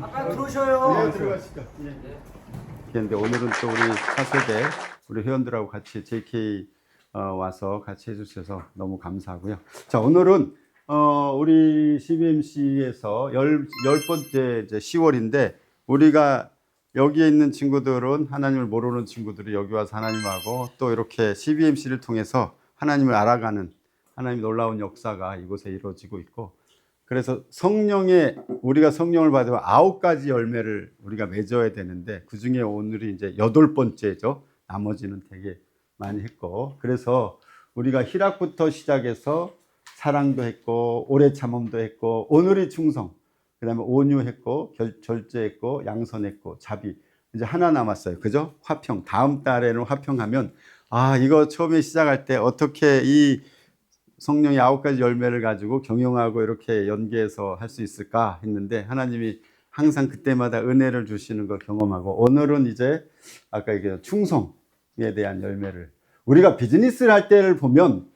아까 들어오셔요. 네, 들어가시죠. 예. 근데 오늘은 또 우리 차세대 우리 회원들하고 같이 JK 와서 같이 해주셔서 너무 감사하고요. 자, 오늘은 우리 CBMC에서 열 번째 이제 10월인데 우리가 여기에 있는 친구들은 하나님을 모르는 친구들이 여기 와서 하나님하고 또 이렇게 CBMC를 통해서 하나님을 알아가는 하나님의 놀라운 역사가 이곳에 이루어지고 있고, 그래서 우리가 성령을 받으면 9가지 열매를 우리가 맺어야 되는데 그 중에 오늘이 이제 8번째죠. 나머지는 되게 많이 했고, 그래서 우리가 희락부터 시작해서 사랑도 했고 오래 참음도 했고 오늘이 충성, 그 다음에 온유했고 절제했고 양선했고 자비, 이제 하나 남았어요. 그죠? 화평. 다음 달에는 화평하면 이거 처음에 시작할 때 어떻게 이 성령의 9가지 열매를 가지고 경영하고 이렇게 연계해서 할 수 있을까 했는데 하나님이 항상 그때마다 은혜를 주시는 걸 경험하고, 오늘은 이제 아까 얘기한 충성에 대한 열매를, 우리가 비즈니스를 할 때를 보면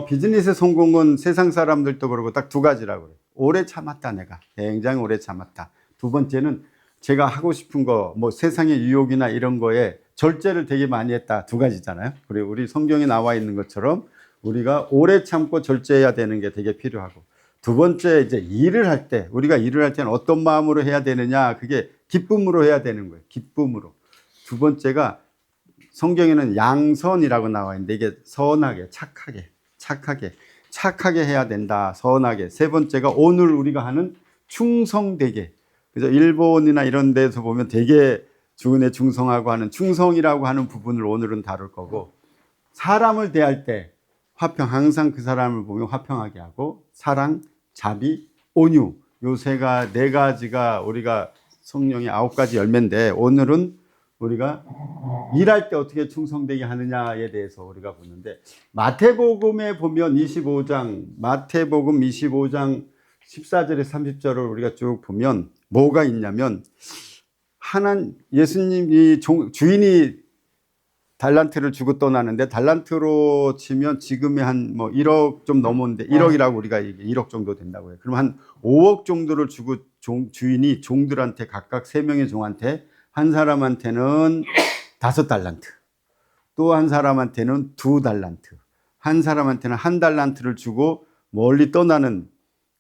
비즈니스의 성공은 세상 사람들도 그러고 딱 2가지라고 그래요. 오래 참았다. 내가 굉장히 오래 참았다. 2번째는 제가 하고 싶은 거, 뭐 세상의 유혹이나 이런 거에 절제를 되게 많이 했다. 2가지잖아요. 그리고 우리 성경에 나와 있는 것처럼 우리가 오래 참고 절제해야 되는 게 되게 필요하고, 2번째 이제 일을 할 때, 우리가 일을 할 때는 어떤 마음으로 해야 되느냐, 그게 기쁨으로 해야 되는 거예요. 기쁨으로. 2번째가 성경에는 양선이라고 나와 있는데 이게 선하게, 착하게 해야 된다. 선하게. 3번째가 오늘 우리가 하는 충성되게. 그래서 일본이나 이런 데서 보면 되게 주은에 충성하고 하는 충성이라고 하는 부분을 오늘은 다룰 거고, 사람을 대할 때 화평, 항상 그 사람을 보면 화평하게 하고, 사랑, 자비, 온유, 요 4가지가 우리가 성령의 9가지 열매인데, 오늘은 우리가 일할 때 어떻게 충성되게 하느냐에 대해서 우리가 보는데, 마태복음에 보면 25장 14절에 30절을 우리가 쭉 보면 뭐가 있냐면, 예수님이 주인이 달란트를 주고 떠나는데, 달란트로 치면 지금의 한 1억 좀 넘었는데 1억이라고 우리가 1억 정도 된다고 해요. 그럼 한 5억 정도를 주고 주인이 종들한테 각각 3명의 종한테, 한 사람한테는 5달란트, 또 한 사람한테는 2달란트, 한 사람한테는 1달란트를 주고 멀리 떠나는,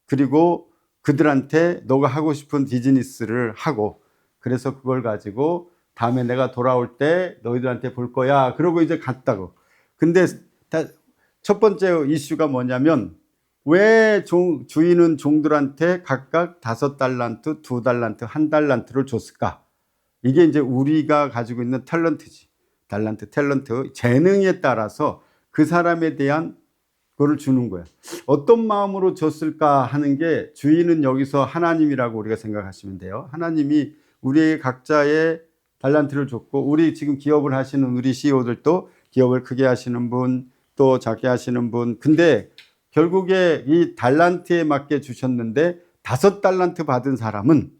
그리고 그들한테 너가 하고 싶은 비즈니스를 하고, 그래서 그걸 가지고 다음에 내가 돌아올 때 너희들한테 볼 거야. 그러고 이제 갔다고. 근데 첫 번째 이슈가 뭐냐면, 왜 주인은 종들한테 각각 5달란트, 2달란트, 1달란트를 줬을까? 이게 이제 우리가 가지고 있는 탤런트지. 탤런트, 재능에 따라서 그 사람에 대한 그걸 주는 거예요. 어떤 마음으로 줬을까 하는 게, 주인은 여기서 하나님이라고 우리가 생각하시면 돼요. 하나님이 우리의 각자의 달란트를 줬고, 우리 지금 기업을 하시는 우리 CEO들도 기업을 크게 하시는 분, 또 작게 하시는 분, 근데 결국에 이 달란트에 맞게 주셨는데 5달란트 받은 사람은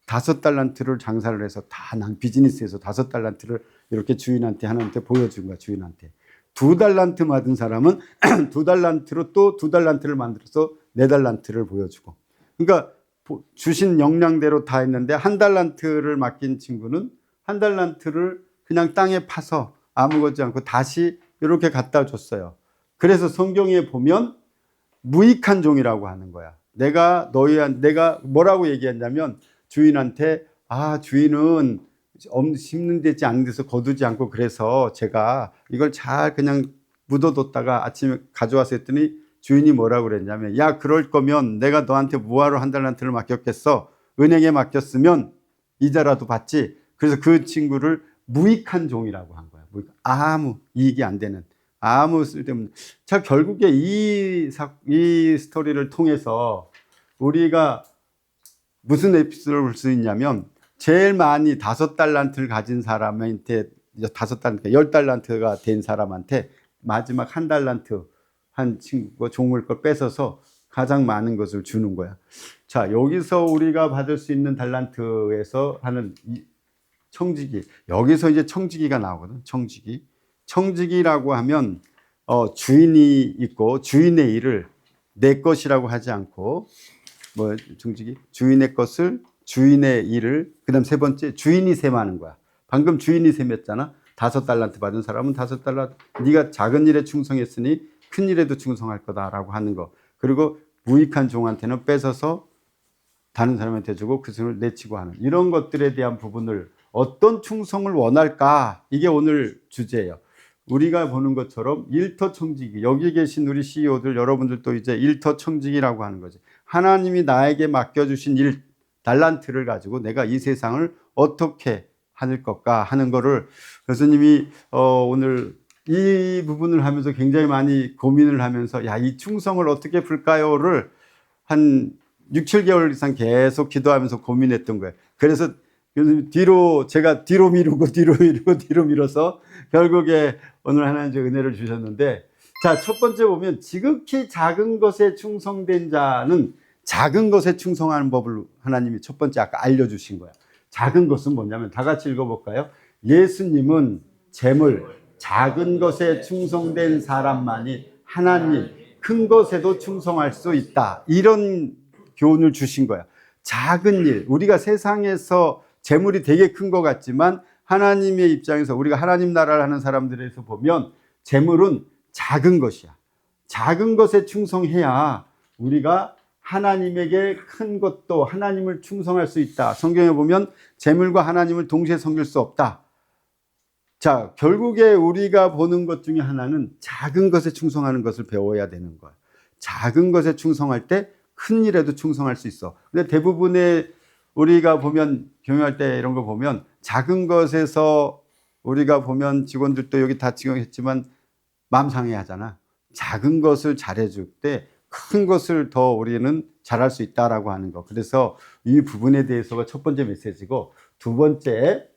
5달란트를 장사를 해서 난 비즈니스에서 5달란트를 이렇게 주인한테, 하나님한테 보여준 거야. 주인한테. 2달란트 받은 사람은 2달란트로 또 2달란트를 만들어서 4달란트를 보여주고, 그러니까 주신 역량대로 다 했는데, 1달란트를 맡긴 친구는 1달란트를 그냥 땅에 파서 아무것도 않고 다시 이렇게 갖다 줬어요. 그래서 성경에 보면 무익한 종이라고 하는 거야. 내가 뭐라고 얘기했냐면, 주인한테 주인은 심는 데지 않는 데서 거두지 않고, 그래서 제가 이걸 잘 그냥 묻어뒀다가 아침에 가져와서 했더니 주인이 뭐라고 그랬냐면, 야, 그럴 거면 내가 너한테 뭐하러 1달란트를 맡겼겠어? 은행에 맡겼으면 이자라도 받지. 그래서 그 친구를 무익한 종이라고 한 거야. 아무 이익이 안 되는, 아무 쓸데없는. 자, 결국에 이 스토리를 통해서 우리가 무슨 에피소드를 볼 수 있냐면, 제일 많이 5달란트를 가진 사람한테, 10달란트가 된 사람한테 마지막 1달란트 한 친구가 종을 걸 뺏어서 가장 많은 것을 주는 거야. 자, 여기서 우리가 받을 수 있는 달란트에서 하는 청지기, 여기서 이제 청지기가 나오거든. 청지기라고 하면 주인이 있고 주인의 일을 내 것이라고 하지 않고, 청지기, 주인의 것을 주인의 일을, 그 다음 세 번째, 주인이 셈하는 거야. 방금 주인이 셈했잖아. 5달란트 받은 사람은 5달란트, 네가 작은 일에 충성했으니 큰 일에도 충성할 거다라고 하는 거. 그리고 무익한 종한테는 뺏어서 다른 사람한테 주고 그 손을 내치고 하는 이런 것들에 대한 부분을 어떤 충성을 원할까? 이게 오늘 주제예요. 우리가 보는 것처럼 일터청지기, 여기 계신 우리 CEO들 여러분들도 이제 일터청지기라고 하는 거지. 하나님이 나에게 맡겨주신 일, 달란트를 가지고 내가 이 세상을 어떻게 하는 것까 하는 거를 교수님이 오늘 이 부분을 하면서 굉장히 많이 고민을 하면서 야, 이 충성을 어떻게 풀까요를 한 6, 7개월 이상 계속 기도하면서 고민했던 거예요. 그래서 제가 뒤로 밀어서 결국에 오늘 하나님 은혜를 주셨는데, 자, 첫 번째 보면 지극히 작은 것에 충성된 자는 작은 것에 충성하는 법을 하나님이 첫 번째 아까 알려주신 거야. 작은 것은 뭐냐면 다 같이 읽어볼까요? 예수님은 재물, 작은 것에 충성된 사람만이 하나님 큰 것에도 충성할 수 있다. 이런 교훈을 주신 거야. 작은 일, 우리가 세상에서 재물이 되게 큰 것 같지만 하나님의 입장에서 우리가 하나님 나라를 하는 사람들에서 보면 재물은 작은 것이야. 작은 것에 충성해야 우리가 하나님에게 큰 것도 하나님을 충성할 수 있다. 성경에 보면 재물과 하나님을 동시에 섬길 수 없다. 자, 결국에 우리가 보는 것 중에 하나는 작은 것에 충성하는 것을 배워야 되는 거야. 작은 것에 충성할 때 큰 일에도 충성할 수 있어. 근데 대부분의 우리가 보면 경영할 때 이런 거 보면 작은 것에서 우리가 보면 직원들도 여기 다 직원했지만 마음 상해 하잖아. 작은 것을 잘해줄 때 큰 것을 더 우리는 잘할 수 있다라고 하는 거. 그래서 이 부분에 대해서가 첫 번째 메시지고, 두 번째,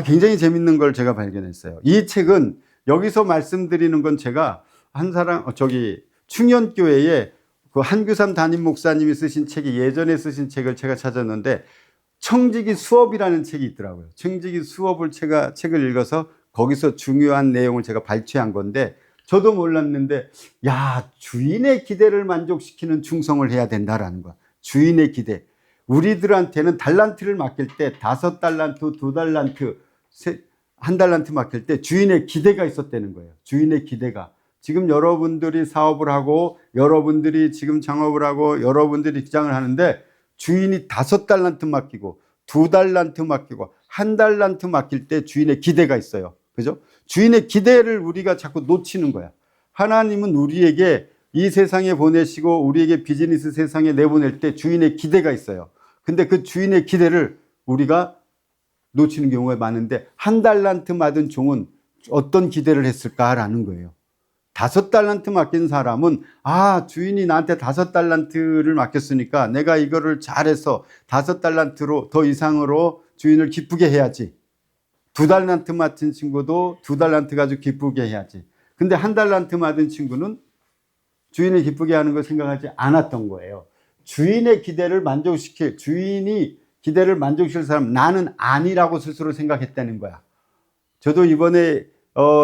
굉장히 재밌는 걸 제가 발견했어요. 이 책은 여기서 말씀드리는 건 제가 충현교회에 그 한규삼 담임 목사님이 쓰신 책이 예전에 쓰신 책을 제가 찾았는데 청지기 수업이라는 책이 있더라고요. 청지기 수업을 책을 읽어서 거기서 중요한 내용을 제가 발췌한 건데 저도 몰랐는데 야, 주인의 기대를 만족시키는 충성을 해야 된다라는 거야. 주인의 기대. 우리들한테는 달란트를 맡길 때 5달란트, 2달란트, 1달란트 맡길 때 주인의 기대가 있었다는 거예요. 주인의 기대가. 지금 여러분들이 사업을 하고 여러분들이 지금 창업을 하고 여러분들이 직장을 하는데 주인이 5달란트 맡기고 2달란트 맡기고 1달란트 맡길 때 주인의 기대가 있어요. 그죠? 주인의 기대를 우리가 자꾸 놓치는 거야. 하나님은 우리에게 이 세상에 보내시고 우리에게 비즈니스 세상에 내보낼 때 주인의 기대가 있어요. 근데 그 주인의 기대를 우리가 놓치는 경우가 많은데 1달란트 맡은 종은 어떤 기대를 했을까라는 거예요. 5달란트 맡긴 사람은 주인이 나한테 5달란트를 맡겼으니까 내가 이거를 잘해서 5달란트로 더 이상으로 주인을 기쁘게 해야지. 2달란트 맡은 친구도 2달란트 가지고 기쁘게 해야지. 근데 1달란트 맡은 친구는 주인을 기쁘게 하는 걸 생각하지 않았던 거예요. 주인의 기대를 주인이 기대를 만족시킬 사람 나는 아니라고 스스로 생각했다는 거야. 저도 이번에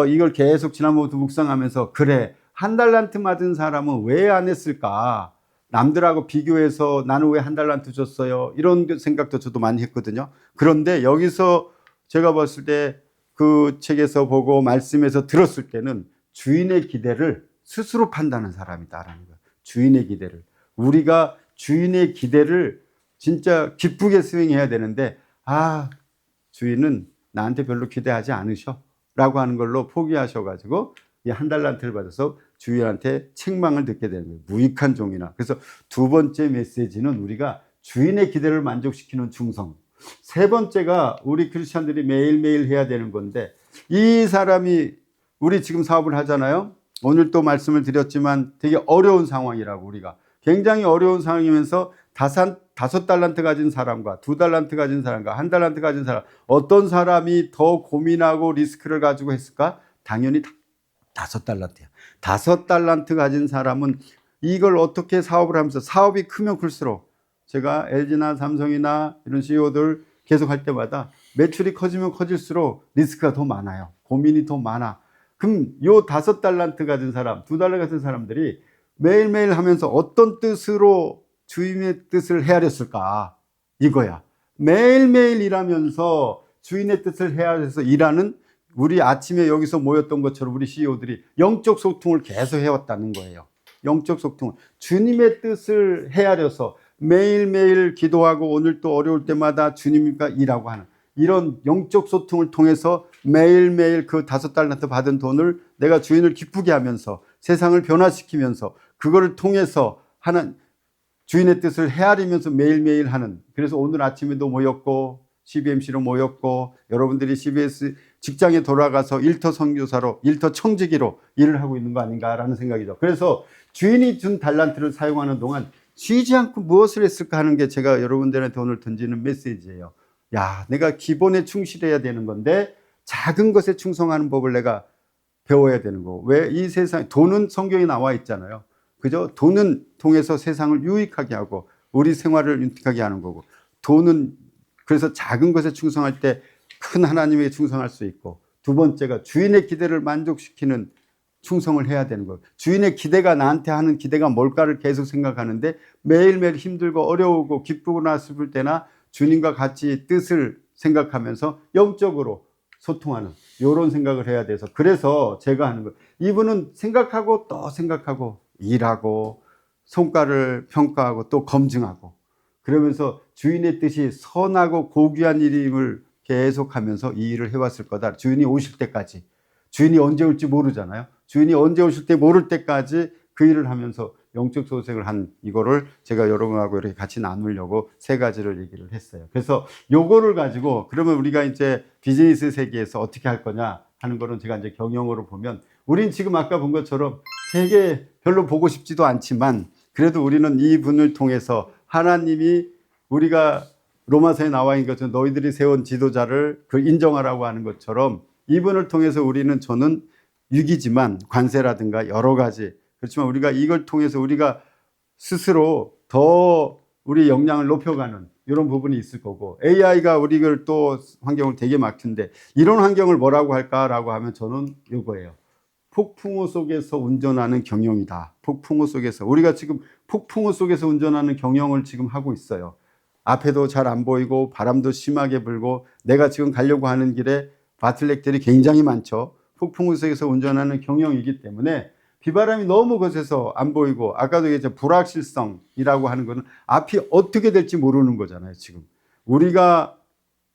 이걸 계속 지난번부터 묵상하면서 그래, 1달란트 맡은 사람은 왜 안 했을까? 남들하고 비교해서 나는 왜 1달란트 줬어요? 이런 생각도 저도 많이 했거든요. 그런데 여기서 제가 봤을 때 그 책에서 보고 말씀에서 들었을 때는 주인의 기대를 스스로 판단하는 사람이다라는 거예요. 주인의 기대를. 우리가 주인의 기대를 진짜 기쁘게 수행해야 되는데 주인은 나한테 별로 기대하지 않으셔 라고 하는 걸로 포기하셔가지고 이 1달란트를 받아서 주인한테 책망을 듣게 되는 거예요. 무익한 종이나. 그래서 두 번째 메시지는 우리가 주인의 기대를 만족시키는 충성. 세 번째가 우리 크리스찬들이 매일매일 해야 되는 건데, 이 사람이 우리 지금 사업을 하잖아요. 오늘 또 말씀을 드렸지만 되게 어려운 상황이라고, 우리가 굉장히 어려운 상황이면서 5달란트 가진 사람과 2달란트 가진 사람과 1달란트 가진 사람, 어떤 사람이 더 고민하고 리스크를 가지고 했을까? 당연히 5달란트야. 5달란트 가진 사람은 이걸 어떻게 사업을 하면서, 사업이 크면 클수록, 제가 LG나 삼성이나 이런 CEO들 계속 할 때마다 매출이 커지면 커질수록 리스크가 더 많아요. 고민이 더 많아. 그럼 요 5달란트 가진 사람, 2달란트 가진 사람들이 매일매일 하면서 어떤 뜻으로 주인의 뜻을 헤아렸을까? 이거야. 매일매일 일하면서 주인의 뜻을 헤아려서 일하는 우리 아침에 여기서 모였던 것처럼 우리 CEO들이 영적 소통을 계속 해왔다는 거예요. 영적 소통을. 주님의 뜻을 헤아려서 매일매일 기도하고 오늘 또 어려울 때마다 주님과 일하고 하는 이런 영적 소통을 통해서 매일매일 그 5달란트 받은 돈을 내가 주인을 기쁘게 하면서 세상을 변화시키면서 그거를 통해서 하는 주인의 뜻을 헤아리면서 매일매일 하는, 그래서 오늘 아침에도 모였고 CBMC로 모였고 여러분들이 CBS 직장에 돌아가서 일터 선교사로 일터 청지기로 일을 하고 있는 거 아닌가라는 생각이죠. 그래서 주인이 준 달란트를 사용하는 동안 쉬지 않고 무엇을 했을까 하는 게 제가 여러분들한테 오늘 던지는 메시지예요. 야, 내가 기본에 충실해야 되는 건데 작은 것에 충성하는 법을 내가 배워야 되는 거고. 왜 이 세상, 돈은 성경에 나와 있잖아요. 그죠? 돈은 통해서 세상을 유익하게 하고 우리 생활을 유익하게 하는 거고, 돈은 그래서 작은 것에 충성할 때 큰 하나님에게 충성할 수 있고, 두 번째가 주인의 기대를 만족시키는 충성을 해야 되는 거예요. 주인의 기대가 나한테 하는 기대가 뭘까를 계속 생각하는데 매일매일 힘들고 어려우고 기쁘거나 슬플 때나 주님과 같이 뜻을 생각하면서 영적으로 소통하는 이런 생각을 해야 돼서, 그래서 제가 하는 거예요. 이분은 생각하고 또 생각하고 일하고 성과를 평가하고 또 검증하고 그러면서 주인의 뜻이 선하고 고귀한 일임을 계속하면서 이 일을 해왔을 거다. 주인이 오실 때까지. 주인이 언제 올지 모르잖아요. 주인이 언제 오실 때 모를 때까지 그 일을 하면서 영적 소생을 한 이거를 제가 여러분하고 이렇게 같이 나누려고 세 가지를 얘기를 했어요. 그래서 요거를 가지고 그러면 우리가 이제 비즈니스 세계에서 어떻게 할 거냐 하는 거는 제가 이제 경영으로 보면, 우린 지금 아까 본 것처럼 되게 별로 보고 싶지도 않지만 그래도 우리는 이 분을 통해서 하나님이 우리가 로마서에 나와 있는 것처럼 너희들이 세운 지도자를 그 인정하라고 하는 것처럼 이분을 통해서 우리는, 저는 유기지만 관세라든가 여러 가지, 그렇지만 우리가 이걸 통해서 우리가 스스로 더 우리 역량을 높여가는 이런 부분이 있을 거고, AI가 우리를 또 환경을 되게 막힌데 이런 환경을 뭐라고 할까라고 하면 저는 이거예요. 폭풍우 속에서 운전하는 경영이다. 폭풍우 속에서. 우리가 지금 폭풍우 속에서 운전하는 경영을 지금 하고 있어요. 앞에도 잘 안 보이고 바람도 심하게 불고 내가 지금 가려고 하는 길에 바틀렉들이 굉장히 많죠. 폭풍우 속에서 운전하는 경영이기 때문에 비바람이 너무 거세서 안 보이고, 아까도 얘기했죠. 불확실성이라고 하는 거는 앞이 어떻게 될지 모르는 거잖아요. 지금 우리가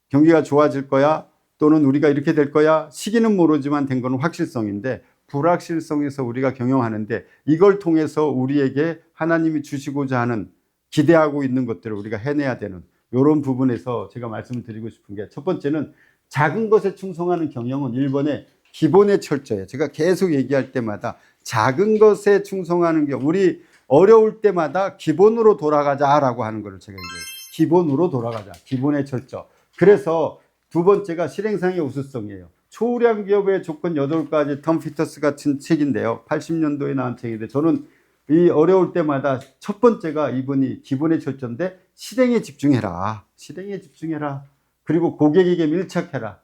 경기가 좋아질 거야 또는 우리가 이렇게 될 거야, 시기는 모르지만 된 거는 확실성인데, 불확실성에서 우리가 경영하는데 이걸 통해서 우리에게 하나님이 주시고자 하는 기대하고 있는 것들을 우리가 해내야 되는 이런 부분에서 제가 말씀을 드리고 싶은 게, 첫 번째는 작은 것에 충성하는 경영은 1번에 기본에 철저해요. 제가 계속 얘기할 때마다 작은 것에 충성하는 게, 우리 어려울 때마다 기본으로 돌아가자라고 하는 거를 제가 얘기해요. 기본으로 돌아가자. 기본에 철저. 그래서 두 번째가 실행상의 우수성이에요. 초우량 기업의 조건 8가지, 톰 피터스 같은 책인데요. 80년도에 나온 책인데, 저는 이 어려울 때마다 첫 번째가 이분이 기본에 철저인데 실행에 집중해라. 실행에 집중해라. 그리고 고객에게 밀착해라.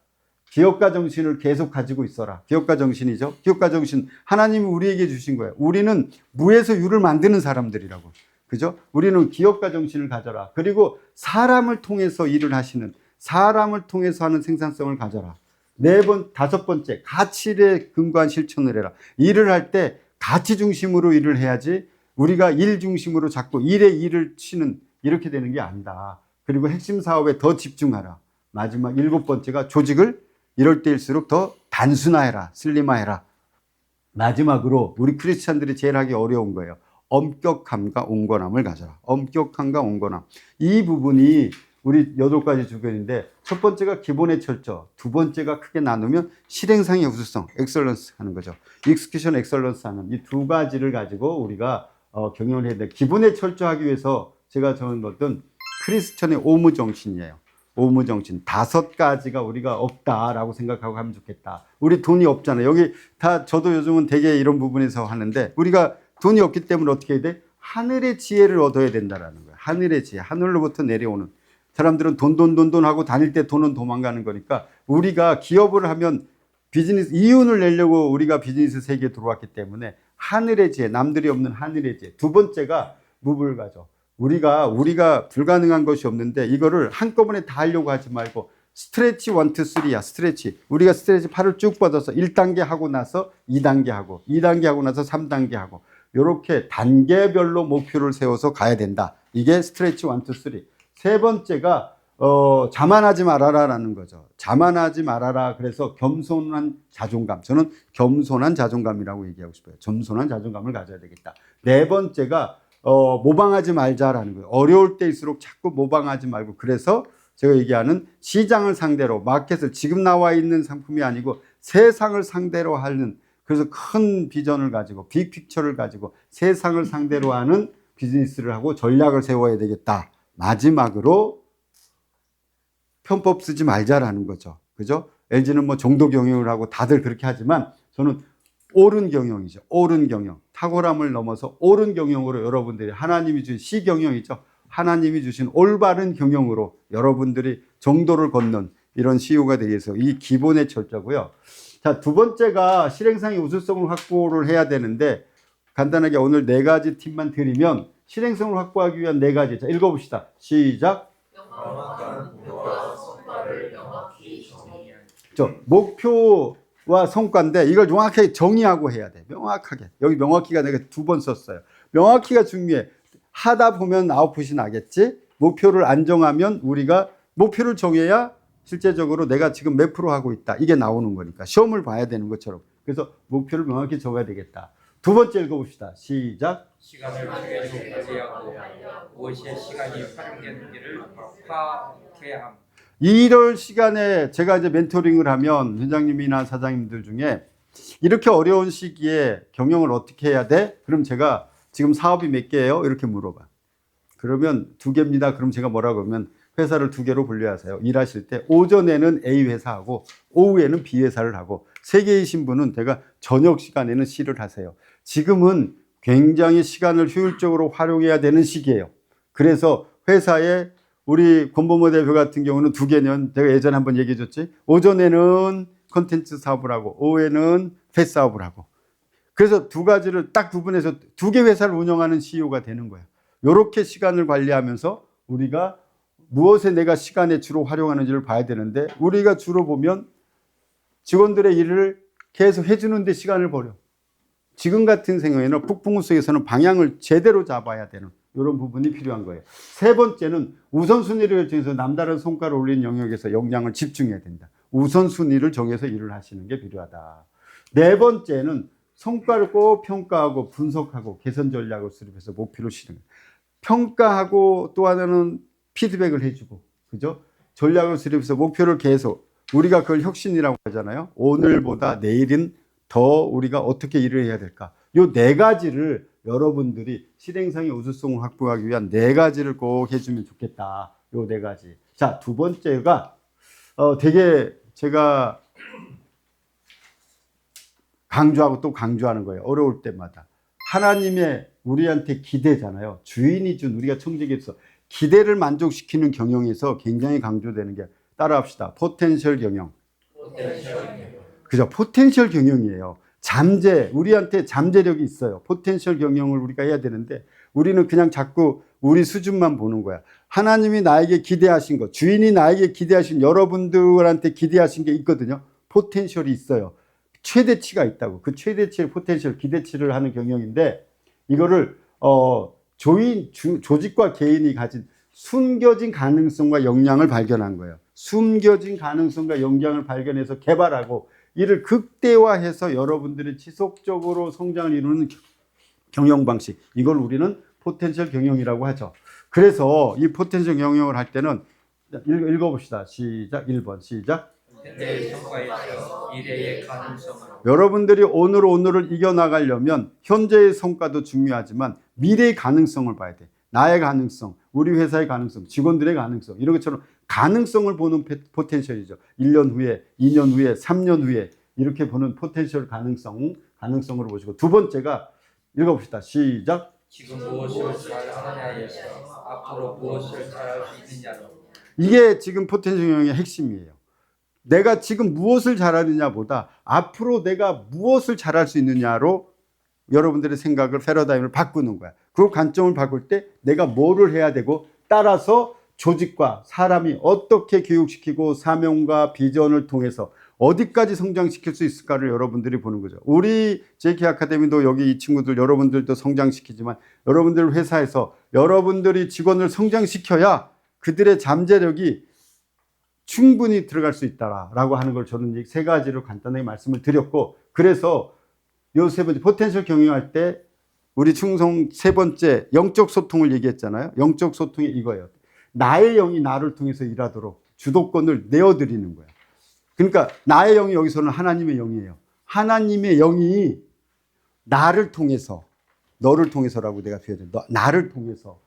기업가 정신을 계속 가지고 있어라. 기업가 정신이죠. 기업가 정신, 하나님이 우리에게 주신 거예요. 우리는 무에서 유를 만드는 사람들이라고. 그죠? 우리는 기업가 정신을 가져라. 그리고 사람을 통해서 일을 하시는, 사람을 통해서 하는 생산성을 가져라. 다섯 번째, 가치에 근거한 실천을 해라. 일을 할 때 가치 중심으로 일을 해야지 우리가 일 중심으로 자꾸 일에 일을 치는, 이렇게 되는 게 아니다. 그리고 핵심 사업에 더 집중하라. 마지막 7번째가 조직을 이럴 때일수록 더 단순화해라. 슬림화해라. 마지막으로 우리 크리스찬들이 제일 하기 어려운 거예요. 엄격함과 온건함을 가져라. 엄격함과 온건함. 이 부분이 우리 8가지 주변인데, 첫 번째가 기본의 철저, 두 번째가 크게 나누면 실행상의 우수성, 엑설런스 하는 거죠. 익스큐션 엑설런스 하는 이 2가지를 가지고 우리가 경영을 해야 돼. 기본에 철저하기 위해서 제가 정한 것은 크리스천의 오무정신이에요. 오무정신. 5가지가 우리가 없다라고 생각하고 하면 좋겠다. 우리 돈이 없잖아요. 여기 다, 저도 요즘은 되게 이런 부분에서 하는데, 우리가 돈이 없기 때문에 어떻게 해야 돼? 하늘의 지혜를 얻어야 된다라는 거예요. 하늘의 지혜. 하늘로부터 내려오는. 사람들은 돈 하고 다닐 때 돈은 도망가는 거니까, 우리가 기업을 하면 비즈니스, 이윤을 내려고 우리가 비즈니스 세계에 들어왔기 때문에 하늘의 지혜, 남들이 없는 하늘의 지혜. 두 번째가 무불가죠. 우리가 불가능한 것이 없는데 이거를 한꺼번에 다 하려고 하지 말고 스트레치 1, 2, 3야. 스트레치. 우리가 스트레치 팔을 쭉 뻗어서 1단계 하고 나서 2단계 하고 2단계 하고 나서 3단계 하고 이렇게 단계별로 목표를 세워서 가야 된다. 이게 스트레치 1, 2, 3. 세 번째가 자만하지 말아라라는 거죠. 자만하지 말아라. 그래서 겸손한 자존감. 저는 겸손한 자존감이라고 얘기하고 싶어요. 겸손한 자존감을 가져야 되겠다. 네 번째가 모방하지 말자라는 거예요. 어려울 때일수록 자꾸 모방하지 말고 그래서 제가 얘기하는 시장을 상대로 마켓을 지금 나와 있는 상품이 아니고 세상을 상대로 하는 그래서 큰 비전을 가지고 빅픽처를 가지고 세상을 상대로 하는 비즈니스를 하고 전략을 세워야 되겠다. 마지막으로 편법 쓰지 말자라는 거죠. 그죠? LG는 뭐 정도 경영을 하고 다들 그렇게 하지만 저는 옳은 경영이죠. 옳은 경영. 탁월함을 넘어서 옳은 경영으로 여러분들이 하나님이 주신 시경영이죠. 하나님이 주신 올바른 경영으로 여러분들이 정도를 걷는 이런 CEO가 되기 위해서 이 기본의 철저고요. 자, 두 번째가 실행상의 우수성을 확보를 해야 되는데 간단하게 오늘 네 가지 팁만 드리면 실행성을 확보하기 위한 네 가지. 자, 읽어봅시다. 시작. 목표와 성과인데 이걸 정확하게 정의하고 해야 돼. 명확하게. 여기 명확히가 내가 2번 썼어요. 명확히가 중요해. 하다 보면 아웃풋이 나겠지. 목표를 안정하면 우리가 목표를 정해야 실제적으로 내가 지금 몇 프로 하고 있다. 이게 나오는 거니까. 시험을 봐야 되는 것처럼. 그래서 목표를 명확히 적어야 되겠다. 두 번째 읽어봅시다. 시작. 시간을 계속 관리하고 무엇에 시간이 활용되는지를 파악해야 합니다. 이럴 시간에 제가 이제 멘토링을 하면 회장님이나 사장님들 중에 이렇게 어려운 시기에 경영을 어떻게 해야 돼? 그럼 제가 지금 사업이 몇 개예요? 이렇게 물어봐. 그러면 2개입니다. 그럼 제가 뭐라고 하면 회사를 2개로 분류하세요. 일하실 때 오전에는 A 회사하고 오후에는 B 회사를 하고 3개이신 분은 제가 저녁 시간에는 C를 하세요. 지금은 굉장히 시간을 효율적으로 활용해야 되는 시기예요. 그래서 회사에 우리 권범호 대표 같은 경우는 2개는 제가 예전에 한번 얘기해 줬지. 오전에는 콘텐츠 사업을 하고 오후에는 펫 사업을 하고 그래서 두 가지를 딱 구분해서 2개 회사를 운영하는 CEO가 되는 거야. 이렇게 시간을 관리하면서 우리가 무엇에 내가 시간에 주로 활용하는지를 봐야 되는데 우리가 주로 보면 직원들의 일을 계속 해주는 데 시간을 버려. 지금 같은 생각에는 북풍우 속에서는 방향을 제대로 잡아야 되는 이런 부분이 필요한 거예요. 세 번째는 우선순위를 결정해서 남다른 성과를 올리는 영역에서 역량을 집중해야 된다. 우선순위를 정해서 일을 하시는 게 필요하다. 네 번째는 성과를 꼭 평가하고 분석하고 개선 전략을 수립해서 목표를 실행. 평가하고 또 하나는 피드백을 해주고, 그죠? 전략을 수립해서 목표를 계속 우리가 그걸 혁신이라고 하잖아요. 오늘보다 내일은 더 우리가 어떻게 일을 해야 될까? 요 네 가지를 여러분들이 실행상의 우수성을 확보하기 위한 네 가지를 꼭 해주면 좋겠다. 요 네 가지. 자, 두 번째가 되게 제가 강조하고 또 강조하는 거예요. 어려울 때마다. 하나님의 우리한테 기대잖아요. 주인이 준 우리가 청지기에서 기대를 만족시키는 경영에서 굉장히 강조되는 게 따라합시다. 포텐셜 경영. 그죠? 포텐셜 경영이에요. 잠재, 우리한테 잠재력이 있어요. 포텐셜 경영을 우리가 해야 되는데 우리는 그냥 자꾸 우리 수준만 보는 거야. 하나님이 나에게 기대하신 것, 주인이 나에게 기대하신 여러분들한테 기대하신 게 있거든요. 포텐셜이 있어요. 최대치가 있다고. 그 최대치의 포텐셜, 기대치를 하는 경영인데 이거를 조직과 개인이 가진 숨겨진 가능성과 역량을 발견한 거예요. 숨겨진 가능성과 역량을 발견해서 개발하고 이를 극대화해서 여러분들이 지속적으로 성장을 이루는 경영 방식. 이걸 우리는 포텐셜 경영이라고 하죠. 그래서 이 포텐셜 경영을 할 때는 읽어봅시다. 시작. 1번 시작. 현재의 성과에서 미래의 가능성을 여러분들이 오늘을 이겨나가려면 현재의 성과도 중요하지만 미래의 가능성을 봐야 돼. 나의 가능성, 우리 회사의 가능성, 직원들의 가능성 이런 것처럼 가능성을 보는 포텐셜이죠. 1년 후에, 2년 후에, 3년 후에 이렇게 보는 포텐셜 가능성으로 보시고 두 번째가 읽어봅시다. 시작. 지금 무엇을 잘 하느냐에서 앞으로 무엇을 잘할 수 있느냐로 이게 지금 포텐셜 경영의 핵심이에요. 내가 지금 무엇을 잘하느냐보다 앞으로 내가 무엇을 잘할 수 있느냐로 여러분들의 생각을 패러다임을 바꾸는 거야. 그 관점을 바꿀 때 내가 뭐를 해야 되고 따라서 조직과 사람이 어떻게 교육시키고 사명과 비전을 통해서 어디까지 성장시킬 수 있을까를 여러분들이 보는 거죠. 우리 JK 아카데미도 여기 이 친구들 여러분들도 성장시키지만 여러분들 회사에서 여러분들이 직원을 성장시켜야 그들의 잠재력이 충분히 들어갈 수 있다라고 하는 걸 저는 이 세 가지로 간단하게 말씀을 드렸고, 그래서 요 세 번째 포텐셜 경영할 때 우리 충성 세 번째 영적 소통을 얘기했잖아요. 영적 소통이 이거예요. 나의 영이 나를 통해서 일하도록 주도권을 내어드리는 거예요. 그러니까 나의 영이 여기서는 하나님의 영이에요. 하나님의 영이 나를 통해서, 너를 통해서라고 내가 표현해요. 나를 통해서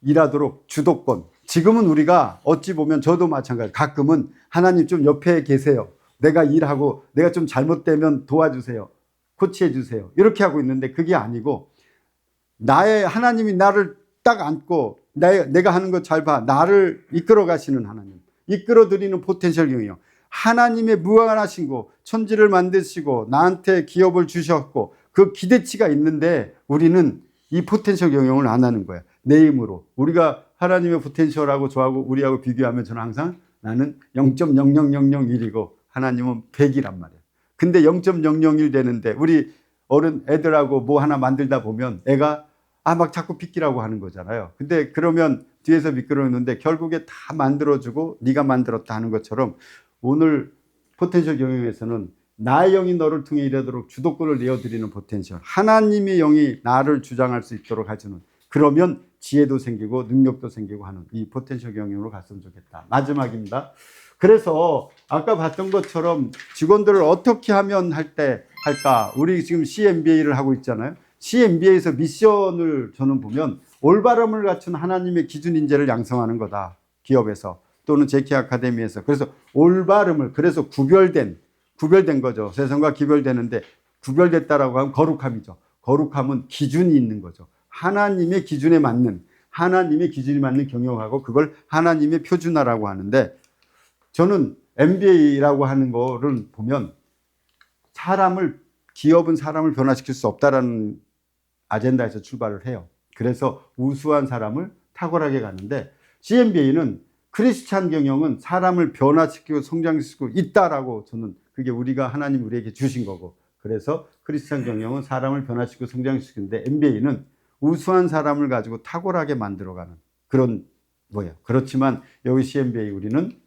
일하도록 주도권. 지금은 우리가 어찌 보면 저도 마찬가지. 가끔은 하나님 좀 옆에 계세요. 내가 일하고 내가 좀 잘못되면 도와주세요. 코치해 주세요. 이렇게 하고 있는데 그게 아니고 나의 하나님이 나를 딱 안고 내가 하는 거 잘 봐. 나를 이끌어 가시는 하나님. 이끌어 드리는 포텐셜 경영. 하나님의 무한하신 거, 천지를 만드시고 나한테 기업을 주셨고 그 기대치가 있는데 우리는 이 포텐셜 경영을 안 하는 거야. 내 힘으로. 우리가 하나님의 포텐셜하고 저하고 우리하고 비교하면 저는 항상 나는 0.00001이고 하나님은 100이란 말이야. 근데 0.001 되는데 우리 어른 애들하고 뭐 하나 만들다 보면 애가 막 자꾸 비키라고 하는 거잖아요. 근데 그러면 뒤에서 미끄러우는데 결국에 다 만들어주고 네가 만들었다 하는 것처럼 오늘 포텐셜 경영에서는 나의 영이 너를 통해 일하도록 주도권을 내어드리는 포텐셜, 하나님의 영이 나를 주장할 수 있도록 해주는, 그러면 지혜도 생기고 능력도 생기고 하는 이 포텐셜 경영으로 갔으면 좋겠다. 마지막입니다. 그래서 아까 봤던 것처럼 직원들을 어떻게 하면 할까? 우리 지금 CMBA를 하고 있잖아요. CMBA에서 미션을 저는 보면 올바름을 갖춘 하나님의 기준 인재를 양성하는 거다. 기업에서 또는 JK 아카데미에서. 그래서 올바름을, 그래서 구별된 거죠. 세상과 구별되는데 구별됐다라고 하면 거룩함이죠. 거룩함은 기준이 있는 거죠. 하나님의 기준이 맞는 경영하고 그걸 하나님의 표준화라고 하는데, 저는 MBA라고 하는 거를 보면 기업은 사람을 변화시킬 수 없다라는 아젠다에서 출발을 해요. 그래서 우수한 사람을 탁월하게 가는데 CMBA는 크리스찬 경영은 사람을 변화시키고 성장시키고 있다라고, 저는 그게 하나님 우리에게 주신 거고, 그래서 크리스찬 경영은 사람을 변화시키고 성장시키는데 MBA는 우수한 사람을 가지고 탁월하게 만들어가는 그런 거예요. 그렇지만 여기 CMBA 우리는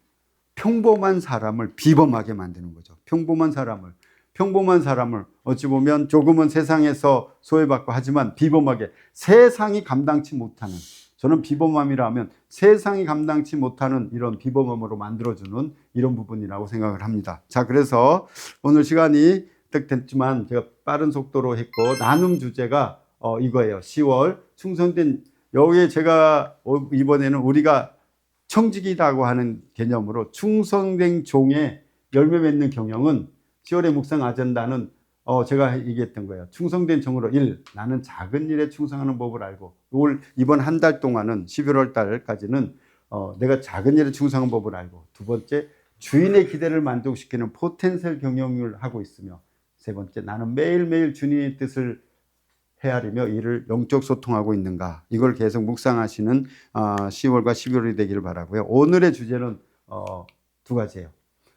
평범한 사람을 비범하게 만드는 거죠. 평범한 사람을 어찌 보면 조금은 세상에서 소외받고 하지만 비범하게, 세상이 감당치 못하는, 저는 비범함이라 하면 세상이 감당치 못하는 이런 비범함으로 만들어주는 이런 부분이라고 생각을 합니다. 자, 그래서 오늘 시간이 딱 됐지만 제가 빠른 속도로 했고, 나눔 주제가 이거예요. 10월 충성된, 여기에 제가 이번에는 우리가 청직이라고 하는 개념으로 충성된 종의 열매 맺는 경영은 10월의 묵상 아젠다는 제가 얘기했던 거예요. 충성된 종으로 1. 나는 작은 일에 충성하는 법을 알고, 이번 한 달 동안은 11월 달까지는 내가 작은 일에 충성하는 법을 알고, 두 번째 주인의 기대를 만족시키는 포텐셜 경영을 하고 있으며, 세 번째 나는 매일매일 주님의 뜻을 헤아리며 이를 영적 소통하고 있는가, 이걸 계속 묵상하시는 10월과 11월이 되기를 바라고요. 오늘의 주제는 두 가지예요.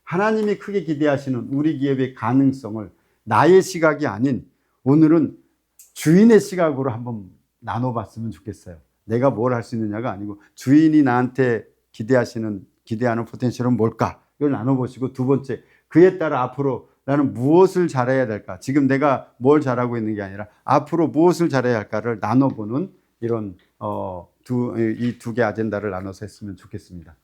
하나님이 크게 기대하시는 우리 기업의 가능성을 나의 시각이 아닌 오늘은 주인의 시각으로 한번 나눠봤으면 좋겠어요. 내가 뭘 할 수 있느냐가 아니고 주인이 나한테 기대하는 포텐셜은 뭘까? 이걸 나눠보시고, 두 번째, 그에 따라 앞으로 나는 무엇을 잘해야 될까? 지금 내가 뭘 잘하고 있는 게 아니라 앞으로 무엇을 잘해야 할까를 나눠보는 이런 이 두 개 아젠다를 나눠서 했으면 좋겠습니다.